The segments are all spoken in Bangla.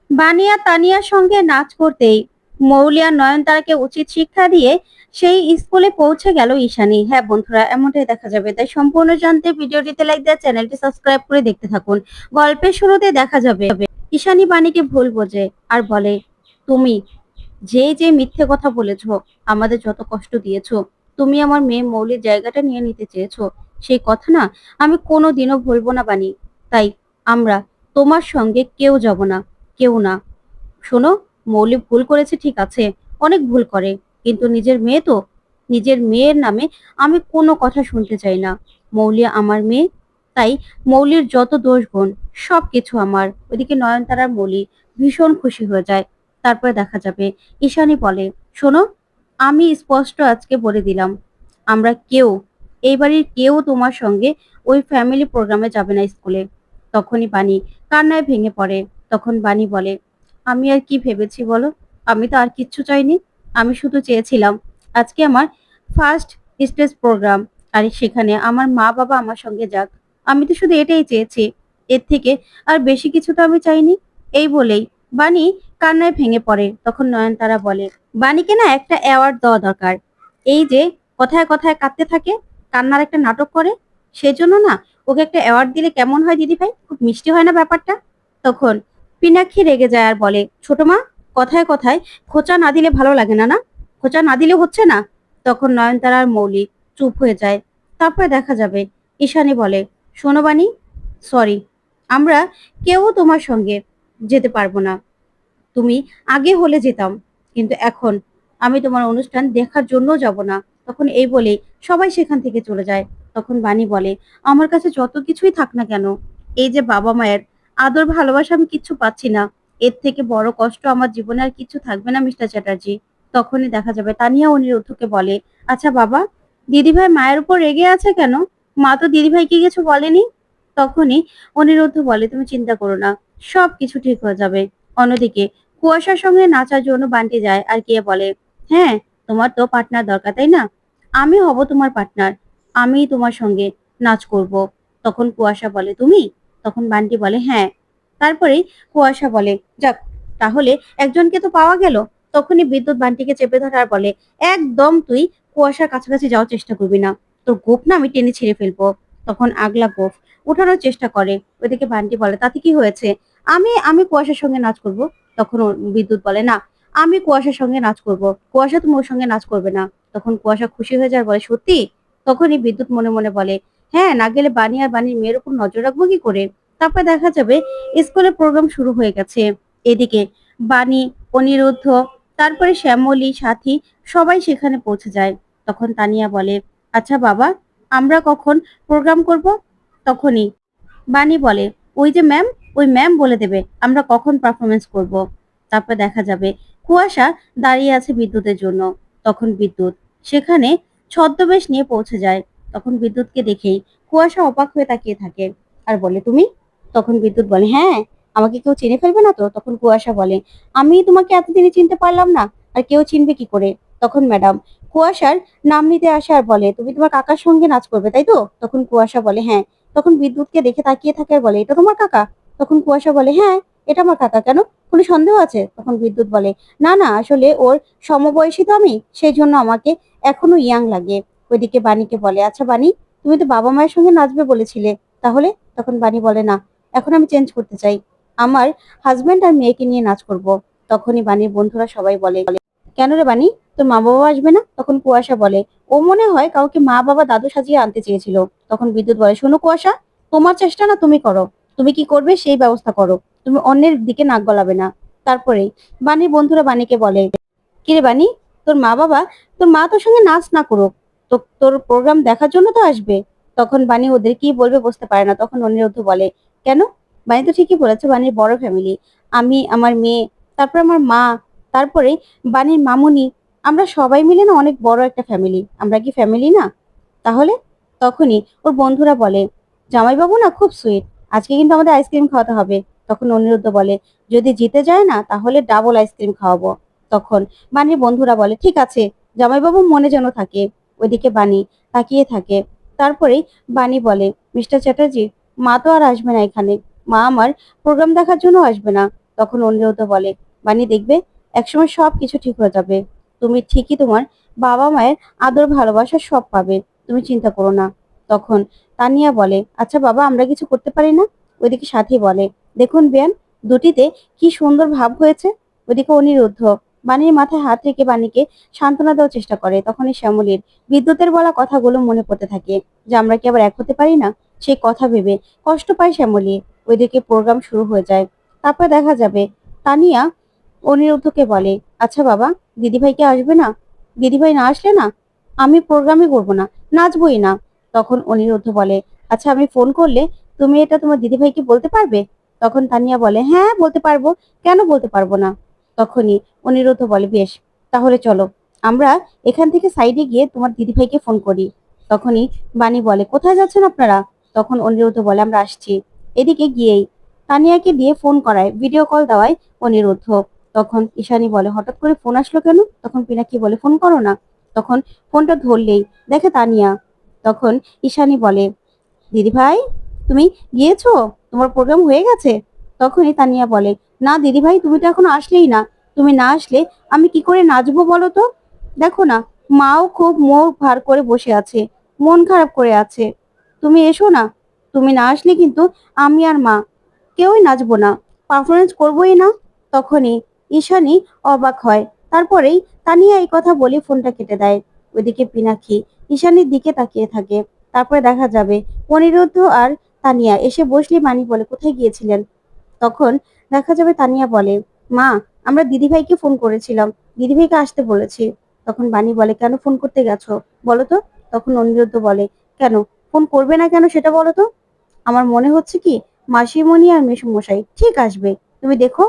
বানিয়া তানিয়ার সঙ্গে নাচ করতেই মৌলি আর নয়নতারাকে উচিত শিক্ষা দিয়ে সেই স্কুলে পৌঁছে গেল ঈশানী। হ্যাঁ বন্ধুরা, এমনটাই দেখা যাবে। তাই সম্পূর্ণ জানতে ভিডিওটিতে লাইক দিয়ে চ্যানেলটি সাবস্ক্রাইব করে দেখতে থাকুন। গল্পের শুরুতে দেখা যাবে ঈশানী বাণীকে ভুল বোঝে আর বলে, তুমি যে মিথ্যে কথা বলেছো, আমাদের যত কষ্ট দিয়েছো, তুমি আমার মেয়ে মৌলির জায়গাটা নিয়ে নিতে চেয়েছো, সেই কথা না আমি কোনোদিনও ভুলবো না বাণী। তাই আমরা তোমার সঙ্গে কেউ যাব না, কেউ না। শোনো, মৌলি ভুল করেছে ঠিক আছে, অনেক ভুল করে, কিন্তু নিজের মেয়ে তো, নিজের মেয়ের নামে আমি কোনো কথা শুনতে চাই না। মৌলি আমার মেয়ে, তাই মৌলির যত দোষ গুণ সবকিছু আমার। ওইদিকে নয়নতারার মৌলি ভীষণ খুশি হয়ে যায়। তারপরে দেখা যাবে ঈশানী বলে, শোনো, আমি স্পষ্ট আজকে বলে দিলাম, আমরা কেউ, এই বাড়ির কেউ তোমার সঙ্গে ওই ফ্যামিলি প্রোগ্রামে যাবে না স্কুলে। তখনই বাণী কান্নায় ভেঙে পড়ে। তখন বাণী বলে, আমি আর কি ভেবেছি বলো, আমি তো আর কিচ্ছু চাইনি। আমি শুধু চেয়েছিলাম আজকে আমার ফার্স্ট স্টেজ প্রোগ্রাম, আর সেখানে আমার মা বাবা আমার সঙ্গে যাক। আমি তো শুধু এটাই চেয়েছি, এর থেকে আর বেশি কিছু তো আমি চাইনি। এই বলেই বাণী কান্নায় ভেঙে পড়ে। তখন নয়নতারা বলে, বাণীকে না একটা অ্যাওয়ার্ড দেওয়া দরকার। এই যে কথায় কথায় কাঁদতে থাকে, কান্নার একটা নাটক করে, সেজন্য না ওকে একটা অ্যাওয়ার্ড দিলে কেমন হয় দিদি ভাই? খুব মিষ্টি হয় না ব্যাপারটা? তখন পিনাক্ষী রেগে যায় আর বলে, ছোট মা, কথায় কথায় খোঁচা না দিলে ভালো লাগে না, না খোঁচা না দিলে হচ্ছে না। তখন নয়নতারা আর মৌলি চুপ হয়ে যায়। তারপরে দেখা যাবে ঈশানী বলে, শোনো বাণী, সরি, আমরা কেউ তোমার সঙ্গে যেতে পারবো না। তুমি আগে হলে যেতাম, কিন্তু এখন আমি তোমার অনুষ্ঠান দেখার জন্য যাব না। তখন এই বলে সবাই সেখান থেকে চলে যায়। তখন বাণী বলে, আমার কাছে যত কিছুই থাক না কেন, এই যে বাবা মায়ের আদর ভালোবাসা আমি কিচ্ছু পাচ্ছি না, এর থেকে বড় কষ্ট আমার জীবনে আর কিছু থাকবে না মিস্টার চ্যাটার্জি। তখনই দেখা যাবে তানিয়া অনিরুদ্ধকে বলে, আচ্ছা বাবা, দিদিভাই মায়ের উপর রেগে আছে কেন? মা তো দিদিভাইকে কিছু বলেনি। তখনই অনিরুদ্ধ বলে, তুমি চিন্তা করো না, সব কিছু ঠিক হয়ে যাবে। অন্যদিকে কুয়াশার সঙ্গে নাচার জন্য বান্টি যায় আর গিয়ে বলে, হ্যাঁ, তোমার তো পার্টনার দরকার তাই না? আমি হব তোমার পার্টনার, আমি তোমার সঙ্গে নাচ করব। তখন কুয়াশা বলে, তুমি? তখন বান্টি বলে, হ্যাঁ। তারপরেই কুয়াশা বলে, যাক, তাহলে একজনকে তো পাওয়া গেল। তখনই বিদ্যুৎ বান্টিকে চেপে ধরে আর বলে, একদম তুই কুয়াশার কাছাকাছি যাওয়ার চেষ্টা করবি না, তোর গোপ না আমি টেনে ছিঁড়ে ফেলবো। তখন আগলা গোফ উঠানোর চেষ্টা করে। ওইদিকে বান্টি বলে, তাতে কি হয়েছে, আমি আমি কুয়াশার সঙ্গে নাচ করব। তখন বিদ্যুৎ বলে, না, আমি কুয়াশার সঙ্গে নাচ করব, কুয়াশা তুমি ওর সঙ্গে নাচ করবে না। তখন কুয়াশা খুশি হয়ে যায় আর বলে, সত্যি? তখনই বিদ্যুৎ মনে মনে বলে, হ্যাঁ, না গেলে বানি আর বানির মেয়ের উপর নজর রাখবো কি করে। তারপর দেখা যাবে স্কুলের প্রোগ্রাম শুরু হয়ে গেছে। এদিকে বানি, অনিরুদ্ধ, তারপরে শ্যামলী, সাথী সবাই সেখানে পৌঁছে যায়। তখন তানিয়া বলে, আচ্ছা বাবা, আমরা কখন প্রোগ্রাম করব? তখনই বানি বলে, ওই যে ম্যাম, ওই ম্যাম বলে দেবে আমরা কখন পারফরমেন্স করব। তারপর দেখা যাবে কুয়াশা দাঁড়িয়ে আছে বিদ্যুতের জন্য। তখন বিদ্যুৎ সেখানে ছদ্মবেশ নিয়ে পৌঁছে যায়। তখন বিদ্যুৎকে দেখেই কুয়াশা অবাক হয়ে তাকিয়ে থাকে আর বলে, তুমি? তখন বিদ্যুৎ বলে, হ্যাঁ, আমাকে কেউ চিনে ফেলবে না তো? তখন কুয়াশা বলে, আমি তোমাকে এতদিনে চিনতে পারলাম না, আর কেউ চিনবে কি করে? তখন ম্যাডাম কুয়াশার নাম নিতে আসে আর বলে, তুমি তোমার কাকার সঙ্গে নাচ করবে তাই তো? তখন কুয়াশা বলে, হ্যাঁ। তখন বিদ্যুৎকে দেখে তাকিয়ে থাকে আর বলে, এটা তোমার কাকা? তখন কুয়াশা বলে, হ্যাঁ, এটা আমার কাকা। কেন, কোনো সন্দেহ আছে? তখন বিদ্যুৎ বলে, না না, আসলে ওর সমবয়সী তো আমি, সেই জন্য আমাকে এখনো ইয়াং লাগে। ওইদিকে বাণীকে বলে, আচ্ছা বাণী, তুমি তো বাবা মায়ের সঙ্গে নাচবে বলেছিলে, তাহলে? তখন বাণী বলে, না, এখন আমি চেঞ্জ করতে চাই, আমার হাজবেন্ড আর মেয়েকে নিয়ে নাচ করব। তখনই বাণীর বন্ধুরা সবাই বলে, কেন রে বাণী, তোর মা বাবা আসবে না? তখন কুয়াশা বলে, ও মনে হয় কাউকে মা বাবা দাদু সাজিয়ে আনতে চেয়েছিল। তখন বিদ্যুৎ বলে, শোনো কুয়াশা, তোমার চেষ্টা না তুমি করো, তুমি কি করবে সেই ব্যবস্থা করো, তুমি অন্যের দিকে নাক গলাবে না। তারপরেই বাণীর বন্ধুরা বাণীকে বলে, কিরে বাণী, তোর মা বাবা, তোর মা তোর সঙ্গে নাচ না করুক, তো তোর প্রোগ্রাম দেখার জন্য তো আসবে। তখন বাণী ওদের কি বলবে বুঝতে পারে না। তখন অনিরুদ্ধ বলে, কেন? বাণী তো ঠিকই বলেছে, বাণীর বড় ফ্যামিলি, আমি, আমার মেয়ে, তারপর আমার মা, তারপরে বাণীর মামুনি, আমরা সবাই মিলে না অনেক বড় একটা ফ্যামিলি, আমরা কি ফ্যামিলি না? তাহলে? তখনই ওর বন্ধুরা বলে, জামাইবাবু না খুব সুইট, আজকে কিন্তু আমাদের আইসক্রিম খাওয়াতে হবে। তখন অনিরুদ্ধ বলে, যদি জিতে যায় না তাহলে ডাবল আইসক্রিম খাওয়াবো। তখন বাণীর বন্ধুরা বলে, ঠিক আছে, জামাইবাবু মনে যেন থাকে। ওইদিকে বাণী তাকিয়ে থাকে। তারপরেই বাণী বলে, মিস্টার চ্যাটার্জি, মা তো আর আসবে না এখানে, মা আমার প্রোগ্রাম দেখার জন্য আসবে না। তখন অনিরুদ্ধ বলে, বানি দেখবে একসময় সব কিছু ঠিক হয়ে যাবে। তুমি ঠিকই তোমার বাবা মায়ের আদর ভালোবাসা সব পাবে, তুমি চিন্তা করো না। তখন তানিয়া বলে, আচ্ছা বাবা, আমরা কিছু করতে পারি না? ওইদিকে সাথী বলে, দেখুন বেয়ান, দুটিতে কি সুন্দর ভাব হয়েছে। ওইদিকে অনিরুদ্ধ বাণীর মাথায় হাত রেখে বাণীকে সান্ত্বনা দেওয়ার চেষ্টা করে। তখনই শ্যামলীর বিদ্যুতের বলা কথাগুলো মনে পড়তে থাকে, যে আমরা কি আবার এক হতে পারি না? সেই কথা ভেবে কষ্ট পায় শ্যামলী। ওইদিকে প্রোগ্রাম শুরু হয়ে যায়। তারপর দেখা যাবে তানিয়া অনিরুদ্ধকে বলে, আচ্ছা বাবা, দিদিভাইকে আসবে না? দিদিভাই না আসলে না আমি প্রোগ্রামই করবো না, নাচবই না। তখন অনিরুদ্ধ বলে, আচ্ছা আমি ফোন করলে তুমি এটা তোমার দিদিভাইকে বলতে পারবে? তখন তানিয়া বলে, হ্যাঁ বলতে পারবো, কেন বলতে পারবো না। তখনই অনিরুদ্ধ বলে, বেশ, তাহলে চলো আমরা এখান থেকে সাইডে গিয়ে তোমার দিদিভাইকে ফোন করি। তখনই বাণী বলে, কোথায় যাচ্ছেন আপনারা? তখন অনিরুদ্ধ বলে, আমরা আসছি। এদিকে গিয়েই তানিয়াকে দিয়ে ফোন করায়, ভিডিও কল দেওয়ায় অনিরুদ্ধ। তখন ঈশানী বলে, হঠাৎ করে ফোন আসলো কেন? তখন পিনাকি বলে, ফোন করো না। তখন ফোনটা ধরলেই দেখে তানিয়া। তখন ঈশানী বলে, দিদিভাই তুমি গিয়েছো? তোমার প্রোগ্রাম হয়ে গেছে? তখনই তানিয়া বলে, না দিদিভাই, তুমি তো এখনো আসলেই না। তুমি না আসলে আমি কি করে নাচবো বলো তো? দেখো না, মাও খুব মুখ ভার করে বসে আছে, মন খারাপ করে আছে। তুমি এসো না। তুমি না আসলে কিন্তু আমি আর মা কেউই নাচবো না, পারফরমেন্স করবোই না। তখনই ঈশানী অবাক হয়। তারপরেই তানিয়া এই কথা বলে ফোনটা কেটে দেয়। ওইদিকে পিনাক্ষী ঈশানীর দিকে তাকিয়ে থাকে। তারপরে দেখা যাবে অনিরুদ্ধ আর তানিয়া এসে বসলে মানি বলে, কোথায় গিয়েছিলেন? তখন দেখা যাবে তানিয়া বলে, মা, আমরা দিদিভাইকে ফোন করেছিলাম, দিদিভাইকে আসতে বলেছি। তখন বাণী বলে, কেন ফোন করতে গেছো বলো তো? তখন অনিরুদ্ধ বলে, কেন ফোন করবে না কেন সেটা বলো তো? আমার মনে হচ্ছে কি মাসিমণি আর মেসোমশাই ঠিক আসবে, তুমি দেখো।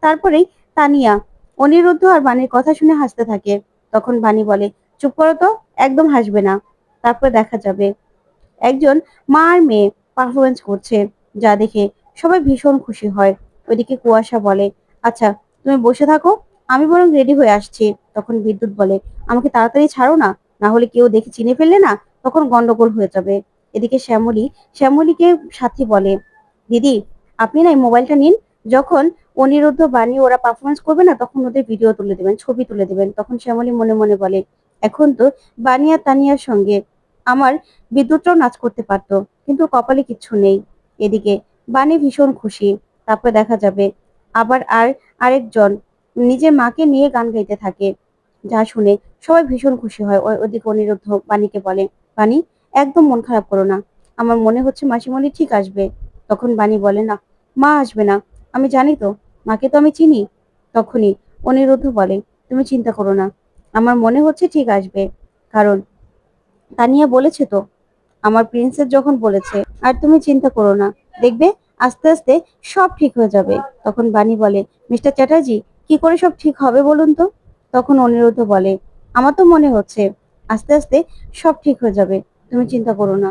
তারপরেই তানিয়া অনিরুদ্ধ আর বাণীর কথা শুনে হাসতে থাকে। তখন বাণী বলে, চুপ করো তো, একদম হাসবে না। তারপর দেখা যাবে একজন মা আর মেয়ে পারফরমেন্স করছে, যা দেখে সবাই ভীষণ খুশি হয়। ওইদিকে কুয়াশা বলে, আচ্ছা তুমি বসে থাকো, আমি বরং রেডি হয়ে আসছি। তখন বিদ্যুৎ বলে, আমাকে তাড়াতাড়ি ছাড়ো না, না হলে কেউ দেখে চিনে ফেললে না তখন গন্ডগোল হয়ে যাবে। এদিকে শ্যামলীকে সাথী বলে, দিদি আপনি না এই মোবাইলটা নিন, যখন অনিরুদ্ধ বাণী ওরা পারফরমেন্স করবে না তখন ওদের ভিডিও তুলে দেবেন, ছবি তুলে দেবেন। তখন শ্যামলী মনে মনে বলে, এখন তো বাণী আর তানিয়ার সঙ্গে আমার বিদ্যুৎটাও নাচ করতে পারতো, কিন্তু কপালে কিচ্ছু নেই। এদিকে বাণী ভীষণ খুশি। তারপর দেখা যাবে আবার আরেকজন নিজের মাকে নিয়ে গান গাইতে থাকে, যা শুনে সবাই ভীষণ খুশি হয়। ওদিকে অনিরুদ্ধ বাণীকে বলে, বাণী একদম মন খারাপ করো না, আমার মনে হচ্ছে মাসিমণি ঠিক আসবে। তখন বাণী বলে, না, মা আসবে না, আমি জানি তো, মাকে তো আমি চিনি। তখনই অনিরুদ্ধ বলে, তুমি চিন্তা করো না, আমার মনে হচ্ছে ঠিক আসবে, কারণ তানিয়া বলেছে তো, আমার প্রিন্সেস যখন বলেছে। আর তুমি চিন্তা করো না, দেখবে আস্তে আস্তে সব ঠিক হয়ে যাবে। তখন বাণী বলে, মিস্টার চ্যাটার্জি, কি করে সব ঠিক হবে বলুন তো? তখন অনিরুদ্ধ বলে, আমার তো মনে হচ্ছে আস্তে আস্তে সব ঠিক হয়ে যাবে, তুমি চিন্তা করো না।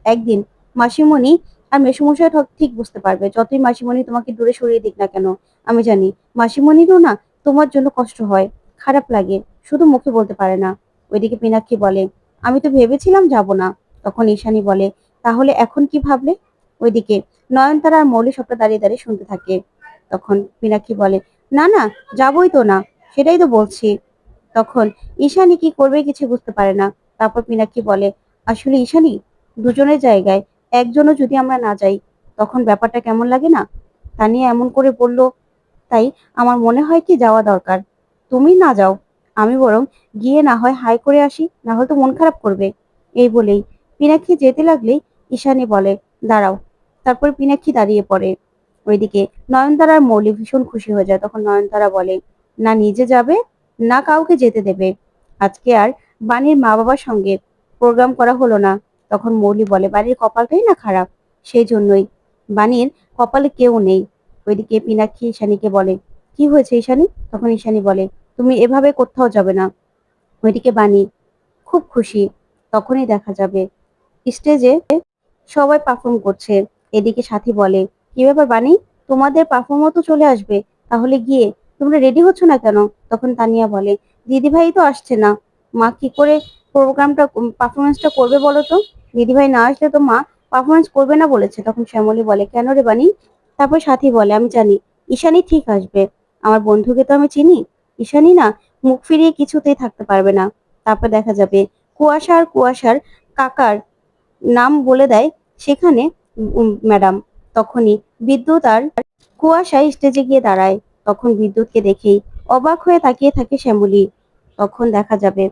একদিন মাসিমণি আর মেসোমশাই ঠিক বুঝতে পারবে, যতই মাসিমণি তোমাকে দূরে সরিয়ে দিক না কেন। আমি জানি মাসিমণিরও না তোমার জন্য কষ্ট হয়, খারাপ লাগে, শুধু মুখে বলতে পারে না। ওইদিকে পিনাক্ষী বলে, আমি তো ভেবেছিলাম যাব না। তখন ঈশানী বলে, তাহলে এখন কি ভাবলে? ওইদিকে নয়নতারা আর মৌলি সবটা দাঁড়িয়ে দাঁড়িয়ে শুনতে থাকে। তখন পিনাক্ষী বলে, না না, যাবই তো না, সেটাই তো বলছি। তখন ঈশানী কি করবে কিছু বুঝতে পারে না। তারপর পিনাক্ষী বলে, আসলে ঈশানী, দুজনের জায়গায় একজনও যদি আমরা না যাই তখন ব্যাপারটা কেমন লাগে না? তানিয়া এমন করে বলল, তাই আমার মনে হয় কি যাওয়া দরকার। তুমি না যাও, আমি বরং গিয়ে না হয় হাই করে আসি, না হলে তো মন খারাপ করবে। এই বলেই পিনাক্ষী যেতে লাগলেই ঈশানী বলে, দাঁড়াও। তারপর পিনাক্ষী দাঁড়িয়ে পড়ে। ওইদিকে নয়নতারা আর মৌলি ভীষণ খুশি হয়ে যায়। তখন নয়নতারা বলে, না নিজে যাবে, না কাউকে যেতে দেবে, আজকে আর বাণীর মা বাবার সঙ্গে প্রোগ্রাম করা হলো না। তখন মৌলি বলে, বাণীর কপালটাই না খারাপ, সেই জন্যই বাণীর কপালে কেউ নেই। ওইদিকে পিনাক্ষী ঈশানীকে বলে, কি হয়েছে ঈশানী? তখন ঈশানী বলে, তুমি এভাবে কোথাও যাবে না। ওইদিকে বাণী খুব খুশি। তখনই দেখা যাবে স্টেজে সবাই পারফর্ম করছে। এদিকে সাথী বলে, কি ব্যাপার বাণী, তোমাদের পারফর্মও তো চলে আসবে, তাহলে গিয়ে তোমরা রেডি হচ্ছ না কেন? তখন তানিয়া বলে, দিদিভাই তো আসছে না, মা কি করে প্রোগ্রামটা পারফরমেন্সটা করবে বলো তো? দিদিভাই না আসলে তো মা পারফরমেন্স করবে না বলেছে। তখন শ্যামলী বলে, কেন রে বাণী? তারপর সাথী বলে, আমি জানি ঈশানী ঠিক আসবে। আমার বন্ধুকে তো আমি চিনি। ঈশানী না মুখ ফিরিয়ে কিছুতেই থাকতে পারবে না। তারপর দেখা যাবে কুয়াশার কাকার নাম বলে দেয় সেখানে ম্যাডাম। তখনই বিদ্যুৎ আর কুয়াশায় স্টেজে গিয়ে দাঁড়ায়। তখন বিদ্যুৎকে দেখেই অবাক হয়ে তাকিয়ে থাকে শ্যামলী। তখন দেখা যাবে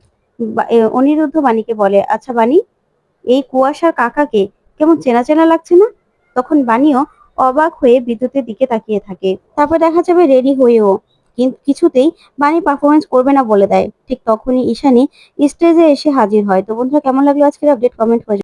অনিরুদ্ধ বাণীকে বলে, আচ্ছা বাণী, এই কুয়াশার কাকাকে কেমন চেনা চেনা লাগছে না? তখন বাণীও অবাক হয়ে বিদ্যুতের দিকে তাকিয়ে থাকে। তারপর দেখা যাবে রেডি হয়েও কিন্তু কিছুতেই বাণী পারফরমেন্স করবে না বলে দেয়। ঠিক তখনই ঈশানী স্টেজে এসে হাজির হয়। তো বন্ধুরা, কেমন লাগলো আজকের আপডেট? কমেন্ট করে